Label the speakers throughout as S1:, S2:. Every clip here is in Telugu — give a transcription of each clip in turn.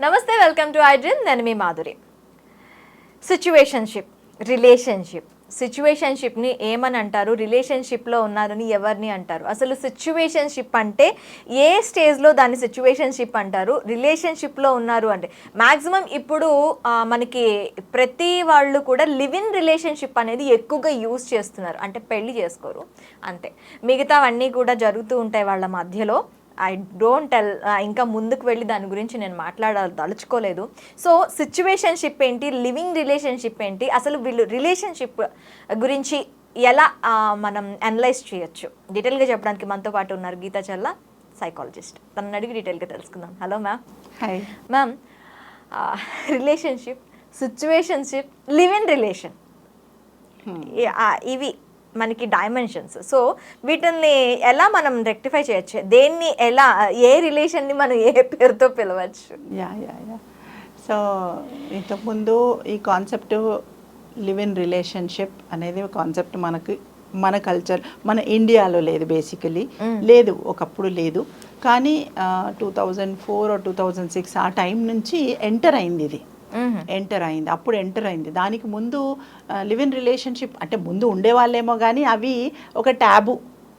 S1: నమస్తే, వెల్కమ్ టు ఐ డ్రీమ్. నేను మీ మాధురి. సిచ్యువేషన్షిప్ని ఏమని అంటారు, రిలేషన్షిప్లో ఉన్నారని ఎవరిని అంటారు, అసలు సిచ్యువేషన్షిప్ అంటే ఏ స్టేజ్లో దాన్ని సిచ్యువేషన్షిప్ అంటారు, రిలేషన్షిప్లో ఉన్నారు అంటే మ్యాక్సిమం ఇప్పుడు మనకి ప్రతి వాళ్ళు కూడా లివ్ ఇన్ రిలేషన్షిప్ అనేది ఎక్కువగా యూజ్ చేస్తున్నారు. అంటే పెళ్లి చేసుకోరు అంతే, మిగతావన్నీ కూడా జరుగుతూ ఉంటాయి వాళ్ళ మధ్యలో. ఐ డోంట్ టెల్, ఇంకా ముందుకు వెళ్ళి దాని గురించి నేను మాట్లాడదలుచుకోలేదు. సో సిచ్యువేషన్షిప్ ఏంటి, లివింగ్ రిలేషన్షిప్ ఏంటి, అసలు వీళ్ళు రిలేషన్షిప్ గురించి ఎలా మనం అనలైజ్ చేయొచ్చు, డీటెయిల్గా చెప్పడానికి మనతో పాటు ఉన్నారు గీతా చల్లా, సైకాలజిస్ట్. తనని అడిగి డీటెయిల్గా తెలుసుకుందాం. Hello ma'am.
S2: Hi
S1: ma'am, relationship, situationship, live in relation, ఇవి మనకి డైమెన్షన్స్. సో వీటిని ఎలా మనం రెక్టిఫై చేయొచ్చు, దేన్ని ఎలా, ఏ రిలేషన్ని మనం ఏ పేరుతో పిలవచ్చు?
S2: యా సో ఇంతకుముందు ఈ కాన్సెప్ట్ లివ్ ఇన్ రిలేషన్షిప్ అనేది కాన్సెప్ట్ మన కల్చర్, మన ఇండియాలో లేదు, బేసికలీ లేదు, ఒకప్పుడు లేదు. కానీ 2004 2006 ఆ టైం నుంచి ఎంటర్ అయింది, ఇది అప్పుడు ఎంటర్ అయింది. దానికి ముందు లివ్ ఇన్ రిలేషన్షిప్ అంటే ముందు ఉండేవాళ్ళేమో కానీ అవి ఒక ట్యాబు,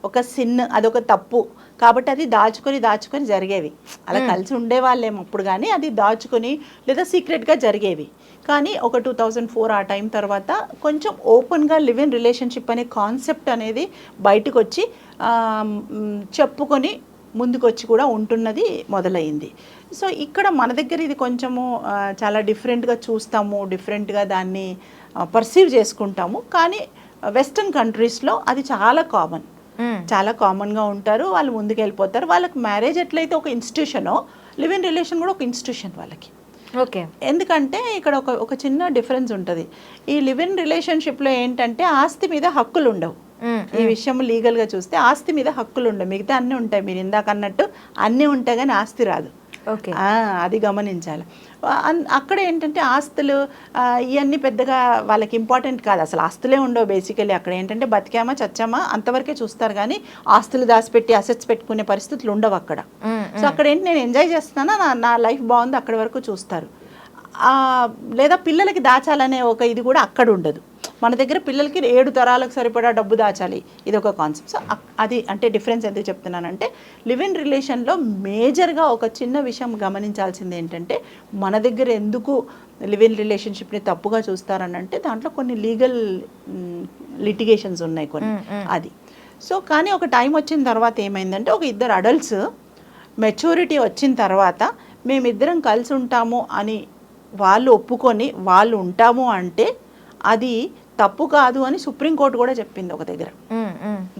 S2: ఒక సిన్, అదొక తప్పు కాబట్టి అది దాచుకొని జరిగేవి. అలా కలిసి ఉండేవాళ్ళేమో అప్పుడు, కానీ అది దాచుకొని లేదా సీక్రెట్గా జరిగేవి. కానీ ఒక 2004 ఆ టైం తర్వాత కొంచెం ఓపెన్గా లివ్ ఇన్ రిలేషన్షిప్ అనే కాన్సెప్ట్ అనేది బయటకు వచ్చి చెప్పుకొని ముందుకొచ్చి కూడా ఉంటున్నది మొదలైంది. సో ఇక్కడ మన దగ్గర ఇది కొంచెము చాలా డిఫరెంట్గా చూస్తాము, డిఫరెంట్గా దాన్ని పర్సీవ్ చేసుకుంటాము. కానీ వెస్టర్న్ కంట్రీస్లో అది చాలా కామన్గా ఉంటారు, వాళ్ళు ముందుకు వెళ్ళిపోతారు. వాళ్ళకి మ్యారేజ్ ఎట్లయితే ఒక ఇన్స్టిట్యూషనో, లివ్ ఇన్ రిలేషన్ కూడా ఒక ఇన్స్టిట్యూషన్ వాళ్ళకి.
S1: ఓకే, ఎందుకంటే
S2: ఇక్కడ ఒక చిన్న డిఫరెన్స్ ఉంటుంది. ఈ లివ్ ఇన్ రిలేషన్షిప్లో ఏంటంటే ఆస్తి మీద హక్కులు ఉండవు. ఈ విషయం లీగల్గా చూస్తే ఆస్తి మీద హక్కులు ఉండవు, మిగతా అన్నీ ఉంటాయి. మీరు ఇందాక అన్నట్టు అన్నీ ఉంటాయి కానీ ఆస్తి రాదు. అది గమనించాలి. అక్కడ ఏంటంటే ఆస్తులు ఇవన్నీ పెద్దగా వాళ్ళకి ఇంపార్టెంట్ కాదు, అసలు ఆస్తులే ఉండవు బేసికలీ. అక్కడ ఏంటంటే బతికామా చచ్చామా అంతవరకే చూస్తారు కానీ ఆస్తులు దాచిపెట్టి అసెట్స్ పెట్టుకునే పరిస్థితులు ఉండవు అక్కడ. సో అక్కడ ఏంటి, నేను ఎంజాయ్ చేస్తున్నానా, నా లైఫ్ బాగుంది, అక్కడి వరకు చూస్తారు. లేదా పిల్లలకి దాచాలనే ఒక ఇది కూడా అక్కడ ఉండదు. మన దగ్గర పిల్లలకి 7 తరాలకు సరిపడా డబ్బు దాచాలి, ఇది ఒక కాన్సెప్ట్. సో అది అంటే డిఫరెన్స్ ఎందుకు చెప్తున్నానంటే, లివ్ ఇన్ రిలేషన్లో మేజర్గా ఒక చిన్న విషయం గమనించాల్సింది ఏంటంటే, మన దగ్గర ఎందుకు లివ్ ఇన్ రిలేషన్షిప్ని తప్పుగా చూస్తారనంటే దాంట్లో కొన్ని లీగల్ లిటిగేషన్స్ ఉన్నాయి కొన్ని, అది. సో కానీ ఒక టైం వచ్చిన తర్వాత ఏమైందంటే, ఒక 2 అడల్ట్స్ మెచ్యూరిటీ వచ్చిన తర్వాత మేమిద్దరం కలిసి ఉంటాము అని వాళ్ళు ఒప్పుకొని వాళ్ళు ఉంటాము అంటే అది తప్పు కాదు అని సుప్రీంకోర్టు కూడా చెప్పింది ఒక దగ్గర.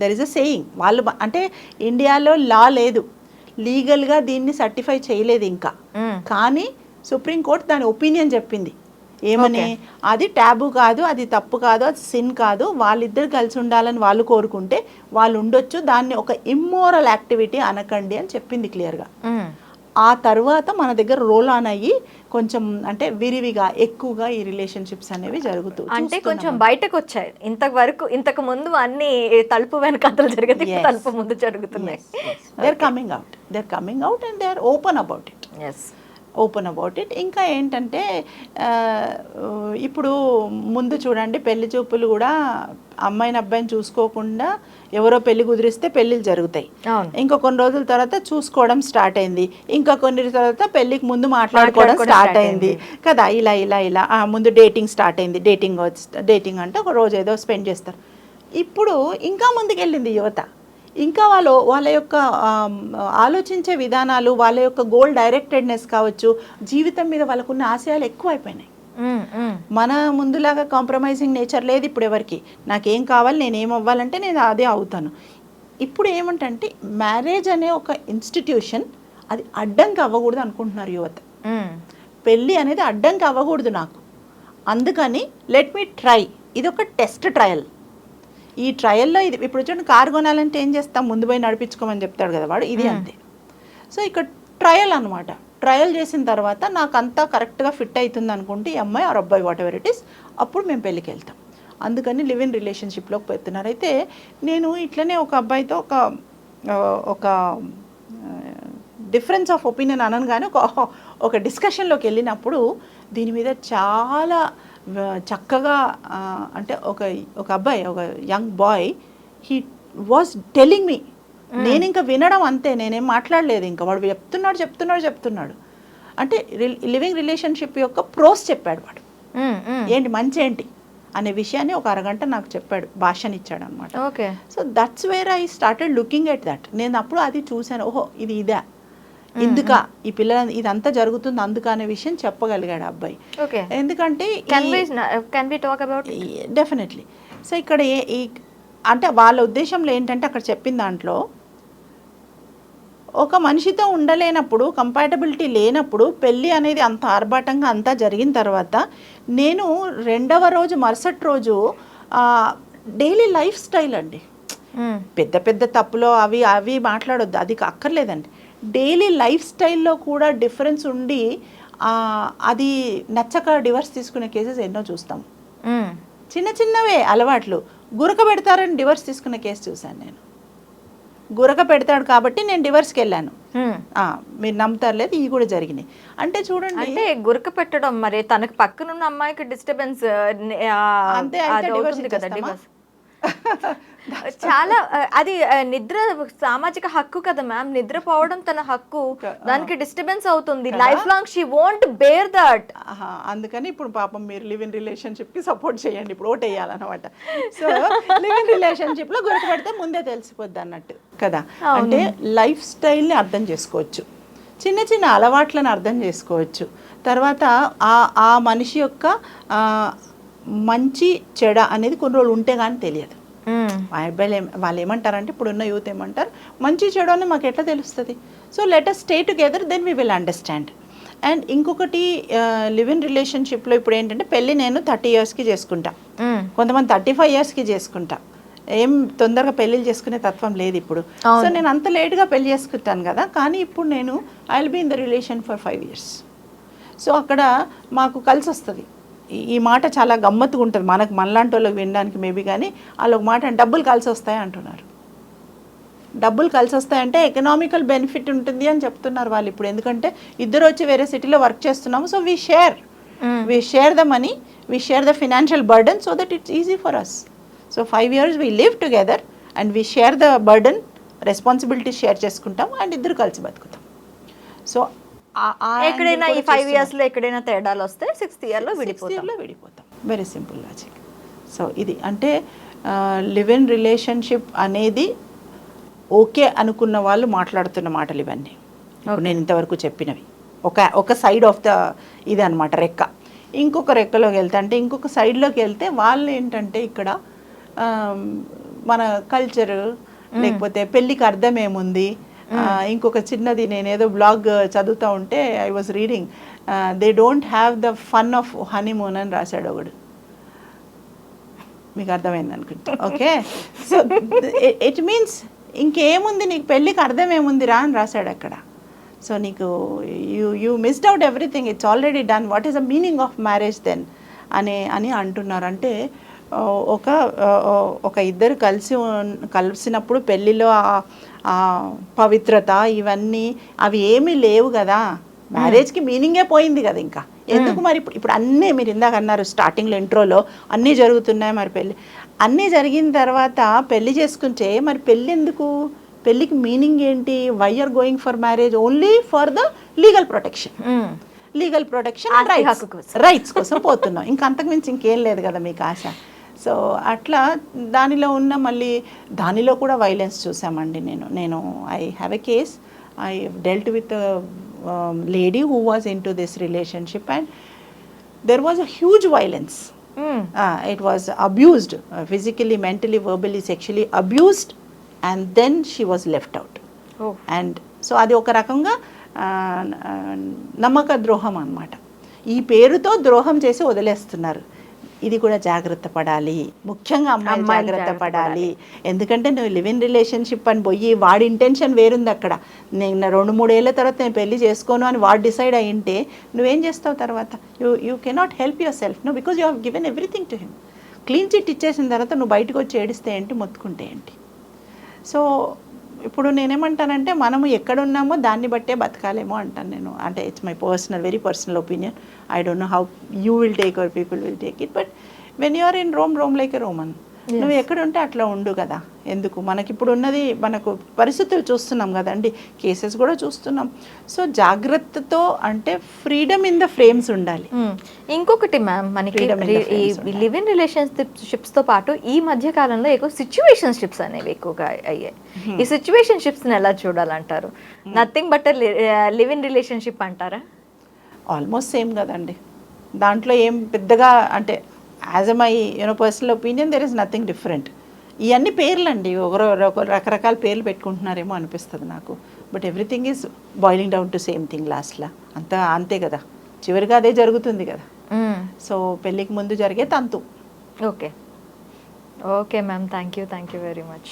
S2: There is a saying. వాళ్ళు అంటే ఇండియాలో లా లేదు, లీగల్గా దీన్ని సర్టిఫై చేయలేదు ఇంకా, కానీ సుప్రీంకోర్టు దాని ఒపీనియన్ చెప్పింది. ఏమని, అది ట్యాబు కాదు, అది తప్పు కాదు, అది సిన్ కాదు, వాళ్ళిద్దరు కలిసి ఉండాలని వాళ్ళు కోరుకుంటే వాళ్ళు ఉండొచ్చు, దాన్ని ఒక ఇమ్మోరల్ యాక్టివిటీ అనకండి అని చెప్పింది క్లియర్గా. ఆ తర్వాత మన దగ్గర రోల్ ఆన్ అయ్యి కొంచెం అంటే విరివిగా ఎక్కువగా ఈ రిలేషన్షిప్స్ అనేవి జరుగుతాయి,
S1: అంటే కొంచెం బయటకు వచ్చాయి. ఇంతకు ముందు అన్ని తలుపు వెనకాతలు జరిగేది, తలుపు ముందు జరుగుతున్నాయి.
S2: They are coming out and they are open about it. ఇంకా ఏంటంటే ఇప్పుడు ముందు చూడండి, పెళ్లి చూపులు కూడా అమ్మాయిని అబ్బాయిని చూసుకోకుండా ఎవరో పెళ్లి కుదిరిస్తే పెళ్ళిళ్ళు జరుగుతాయి. ఇంకా కొన్ని రోజుల తర్వాత చూసుకోవడం స్టార్ట్ అయింది, ఇంకా కొన్ని తర్వాత పెళ్లికి ముందు మాట్లాడుకోవడం స్టార్ట్ అయింది కదా, ఇలా ముందు డేటింగ్ స్టార్ట్ అయింది. డేటింగ్ అంటే ఒక రోజు ఏదో స్పెండ్ చేస్తారు. ఇప్పుడు ఇంకా ముందుకెళ్ళింది యువత. ఇంకా వాళ్ళ యొక్క ఆలోచించే విధానాలు, వాళ్ళ యొక్క గోల్ డైరెక్టెడ్నెస్ కావచ్చు, జీవితం మీద వాళ్ళకున్న ఆశయాలు ఎక్కువైపోయినాయి. మన ముందులాగా కాంప్రమైజింగ్ నేచర్ లేదు ఇప్పుడు ఎవరికి. నాకేం కావాలి, నేను ఏమవ్వాలంటే నేను అదే అవుతాను. ఇప్పుడు ఏమంటే మ్యారేజ్ అనే ఒక ఇన్స్టిట్యూషన్, అది అడ్డంకి అవ్వకూడదు అనుకుంటున్నారు యువత. పెళ్ళి అనేది అడ్డంకి అవ్వకూడదు నాకు, అందుకని లెట్ మీ ట్రై, ఇది ఒక టెస్ట్ ట్రయల్. ఈ ట్రయల్లో ఇది ఇప్పుడు చూడండి, కారు కొనాలంటే ఏం చేస్తాం, ముందు పోయి నడిపించుకోమని చెప్తాడు కదా వాడు, ఇది అంతే. సో ఇక్కడ ట్రయల్ అనమాట. ట్రయల్ చేసిన తర్వాత నాకు అంతా కరెక్ట్గా ఫిట్ అవుతుంది అనుకుంటే ఈ అమ్మాయి ఆర్ అబ్బాయి వాట్ ఎవర్ ఇట్ ఈస్, అప్పుడు మేము పెళ్ళికి వెళ్తాం. అందుకని లివ్ ఇన్ రిలేషన్షిప్లోకి పెడుతున్నారు. అయితే నేను ఇట్లనే ఒక అబ్బాయితో ఒక డిఫరెన్స్ ఆఫ్ ఒపీనియన్ అనగానే ఒక డిస్కషన్లోకి వెళ్ళినప్పుడు దీని మీద చాలా చక్కగా అంటే ఒక అబ్బాయి, ఒక young boy, he was telling me, నేను ఇంకా వినడం అంతే, నేనేం మాట్లాడలేదు, ఇంకా వాడు చెప్తున్నాడు అంటే లివింగ్ రిలేషన్షిప్ యొక్క ప్రోస్ చెప్పాడు వాడు, ఏంటి మంచి ఏంటి అనే విషయాన్ని ఒక అరగంట నాకు చెప్పాడు, భాషనిచ్చాడు అనమాట.
S1: Okay.
S2: So that's where I started looking at that. నేను అప్పుడు అది చూశాను, ఓహో ఇదే ఇందుక ఈ పిల్లల ఇదంతా జరుగుతుంది అందుక అనే విషయం చెప్పగలిగాడు ఆ అబ్బాయి. ఎందుకంటే డెఫినెట్లీ. సో ఇక్కడ అంటే వాళ్ళ ఉద్దేశంలో ఏంటంటే అక్కడ చెప్పిన దాంట్లో ఒక మనిషితో ఉండలేనప్పుడు, కంపాటబిలిటీ లేనప్పుడు, పెళ్ళి అనేది అంత ఆర్భాటంగా అంతా జరిగిన తర్వాత నేను రెండవ రోజు మరుసటి రోజు డైలీ లైఫ్ స్టైల్ అండి, పెద్ద తప్పులో అవి మాట్లాడొద్దు, అది అక్కర్లేదండి, డైలీ లైఫ్ స్టైల్లో కూడా డిఫరెన్స్ ఉండి అది నచ్చక డివర్స్ తీసుకునే కేసెస్ ఎన్నో చూస్తాం. చిన్నవే అలవాట్లు గురక పెడతారని డివర్స్ తీసుకునే కేసు చూశాను నేను. గురక పెడతాడు కాబట్టి నేను డివర్స్కి వెళ్ళాను. మీరు నమ్ముతారు లేదు, ఇవి కూడా జరిగినాయి. అంటే చూడండి,
S1: అంటే గురక పెట్టడం మరి తనకు పక్కనున్న అమ్మాయికి డిస్టర్బెన్స్
S2: అంతే
S1: కదా డివర్స్. చాలా అది నిద్ర సామాజిక హక్కు కదా మ్యామ్, నిద్రపోవడం తన హక్కు, దానికి డిస్టర్బెన్స్ అవుతుంది, life long she won't bear that.
S2: అందుకని ఇప్పుడు పాపం మీరు లివ్ ఇన్ రిలేషన్షిప్ కి సపోర్ట్ చేయండి, ఇప్పుడు ఓట్ వేయాలన్నమాట. సో లివ్ ఇన్ రిలేషన్షిప్ లో గురకపడితే ముందే తెలిసిపోద్ది అన్నట్టు కదా. అంటే లైఫ్ స్టైల్ని అర్థం చేసుకోవచ్చు, చిన్న అలవాట్లను అర్థం చేసుకోవచ్చు, తర్వాత ఆ మనిషి యొక్క మంచి చెడ అనేది కొన్ని రోజులు ఉంటే కానీ తెలియదు. వాళ్ళు ఏమంటారంటే, ఇప్పుడున్న యూత్ ఏమంటారు, మంచి చెడు అని మాకు ఎట్లా తెలుస్తుంది, so let us stay together, then we will understand. And ఇంకొకటి లివ్ ఇన్ రిలేషన్షిప్లో ఇప్పుడు ఏంటంటే, పెళ్ళి నేను 30 yearsకి చేసుకుంటా, కొంతమంది 35 yearsకి చేసుకుంటా, ఏం తొందరగా పెళ్ళిళ్ళు చేసుకునే తత్వం లేదు ఇప్పుడు. సో నేను అంత లేట్గా పెళ్ళి చేసుకుంటాను కదా, కానీ ఇప్పుడు నేను I will be in the relation for 5 years. So అక్కడ మాకు కలిసి వస్తుంది. ఈ మాట చాలా గమ్మత్తుగా ఉంటుంది మనలాంటి వాళ్ళకి వినడానికి మేబీ, కానీ వాళ్ళు ఒక మాట డబ్బులు కలిసి వస్తాయి అంటున్నారు. డబ్బులు కలిసి వస్తాయంటే ఎకనామికల్ బెనిఫిట్ ఉంటుంది అని చెప్తున్నారు వాళ్ళు ఇప్పుడు. ఎందుకంటే ఇద్దరు వచ్చి వేరే సిటీలో వర్క్ చేస్తున్నాము, so we share the money, we share the financial burden, so that it's easy for us. So 5 years we live together and we share the burden, responsibility share చేసుకుంటాం అండ్ ఇద్దరు కలిసి బతుకుతాం. సో
S1: ఎక్కడైనా ఈ 5 yearsలో ఎక్కడైనా తేడాలు వస్తే 6th yearలో
S2: విడిపోతాం. Very simple logic. సో ఇది అంటే లివ్ ఇన్ రిలేషన్షిప్ అనేది ఓకే అనుకున్న వాళ్ళు మాట్లాడుతున్న మాటలు ఇవన్నీ. ఇప్పుడు నేను ఇంతవరకు చెప్పినవి ఒక సైడ్ ఆఫ్ ద ఇది అనమాట రెక్క. ఇంకొక రెక్కలోకి వెళ్తే, అంటే ఇంకొక సైడ్లోకి వెళ్తే వాళ్ళు ఏంటంటే ఇక్కడ మన కల్చర్, లేకపోతే పెళ్ళికి అర్థం ఏముంది, ఇంకొక చిన్నది, నేనేదో బ్లాగ్ చదువుతూ ఉంటే I was reading, they don't have the fun of honeymoon అని రాశాడు ఒకడు. మీకు అర్థమైంది అనుకుంటా. ఓకే, సో ఇట్ మీన్స్ ఇంకేముంది, నీకు పెళ్ళికి అర్థం ఏముంది రా అని రాశాడు అక్కడ. సో నీకు you missed out everything, it's already done, what is the meaning of marriage then అని అంటున్నారు. అంటే ఒక ఇద్దరు కలిసినప్పుడు పెళ్ళిలో పవిత్రత ఇవన్నీ అవి ఏమీ లేవు కదా, మ్యారేజ్కి మీనింగే పోయింది కదా. ఇంకా ఎందుకు మరి ఇప్పుడు అన్నీ మీరు ఇందాక అన్నారు స్టార్టింగ్లో ఇంట్రోలో అన్నీ జరుగుతున్నాయి, మరి పెళ్ళి అన్నీ జరిగిన తర్వాత పెళ్ళి చేసుకుంటే మరి పెళ్ళి ఎందుకు, పెళ్ళికి మీనింగ్ ఏంటి, why are going for marriage only for the legal protection rights కోసం పోతున్నాం, ఇంకా అంతకుమించి ఇంకేం లేదు కదా మీకు ఆశ. సో అట్లా దానిలో ఉన్న మళ్ళీ దానిలో కూడా వైలెన్స్ చూసామండి. నేను I have a case, I dealt with lady who was in to this relationship and there was a huge violence. It was abused, physically, mentally, verbally, sexually abused, and then she was left out. And so అది ఒక రకంగా నమ్మక ద్రోహం అన్నమాట. ఈ పేరుతో ద్రోహం చేసి వదిలేస్తున్నారు. ఇది కూడా జాగ్రత్త పడాలి, ముఖ్యంగా అమ్మాయిలు జాగ్రత్త పడాలి. ఎందుకంటే నువ్వు లివ్ ఇన్ రిలేషన్షిప్ అని పోయి వాడి ఇంటెన్షన్ వేరుంది అక్కడ. నేను 2-3 ఏళ్ళ తర్వాత నేను పెళ్లి చేసుకోను అని వాడు డిసైడ్ అయ్యింటే నువ్వేం చేస్తావు తర్వాత? You cannot help yourself no, because you have given everything to him. Clean chit ఇచ్చేసిన తర్వాత నువ్వు బయటకు వచ్చి ఏడిస్తే ఏంటి, మొత్తుకుంటే ఏంటి? సో ఇప్పుడు నేనేమంటానంటే మనము ఎక్కడున్నామో దాన్ని బట్టే బతకాలేమో అంటాను నేను. అంటే it's my personal, very personal opinion. I don't know how you will take or people will take it, but when you are in Rome like a Roman. నువ్వు ఎక్కడుంటే అట్లా ఉండు కదా. ఎందుకు మనకి ఇప్పుడు ఉన్నది, మనకు పరిస్థితులు చూస్తున్నాం కదండి, కేసెస్ కూడా చూస్తున్నాం. సో జాగ్రత్తతో, అంటే ఫ్రీడమ్ ఇన్ ద ఫ్రేమ్స్ ఉండాలి.
S1: ఇంకొకటి మ్యామ్, మనకి
S2: Freedom in the frames
S1: ఈ లివ్ ఇన్ రిలేషన్షిప్స్తో పాటు ఈ మధ్య కాలంలో ఎక్కువ సిచ్యువేషన్షిప్స్ అనేవి ఎక్కువగా అయ్యాయి. ఈ సిచ్యువేషన్షిప్స్ని ఎలా చూడాలంటారు? Nothing but live in relationship అంటారా?
S2: ఆల్మోస్ట్ సేమ్ కదండి. దాంట్లో ఏం పెద్దగా, అంటే as a my personal opinion there is nothing different. ఇవన్నీ పేర్లు అండి, ఒకరు రకరకాల పేర్లు పెట్టుకుంటున్నారేమో అనిపిస్తుంది నాకు. But everything is boiling down to same thing లాస్ట్లో. అంతే కదా, చివరిగా అదే జరుగుతుంది కదా. సో పెళ్ళికి ముందు జరిగే తంతు.
S1: Okay ma'am, thank you very much.